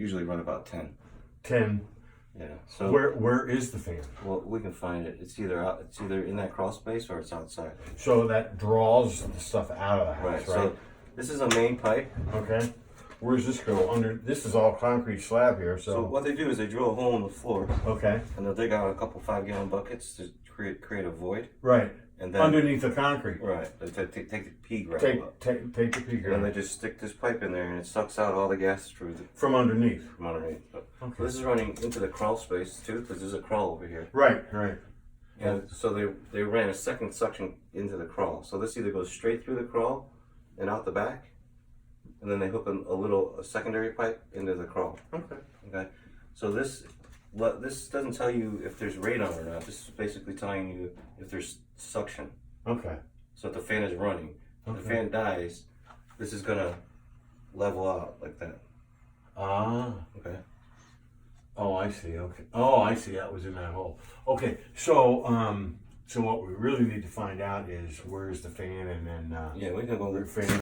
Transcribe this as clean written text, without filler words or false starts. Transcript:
usually run about 10. 10. Yeah. So where is the fan? well, we can find it. It's either in that crawl space or it's outside. So that draws the stuff out of the house, right? So this is a main pipe. Okay. Where does this go? Under. This is all concrete slab here. So what they do is they drill a hole in the floor. Okay. And they'll dig out a couple 5-gallon buckets to create a void. Right. And then underneath the concrete. Right. They take the pea gravel up. Take the pea gravel. And then they just stick this pipe in there, and it sucks out all the gas from underneath. From underneath. Okay. So this is running into the crawl space too, because there's a crawl over here. Right. And so they ran a second suction into the crawl. So this either goes straight through the crawl and out the back, and then they hook a secondary pipe into the crawl. Okay. So this doesn't tell you if there's radon or not. This is basically telling you if there's suction. Okay. So if the fan is running, if the fan dies, this is gonna level out like that. Ah. Okay. Oh, I see. Okay. Oh, I see. That was in that hole. Okay. So, so what we really need to find out is where's the fan, and then yeah, we can go there. Fan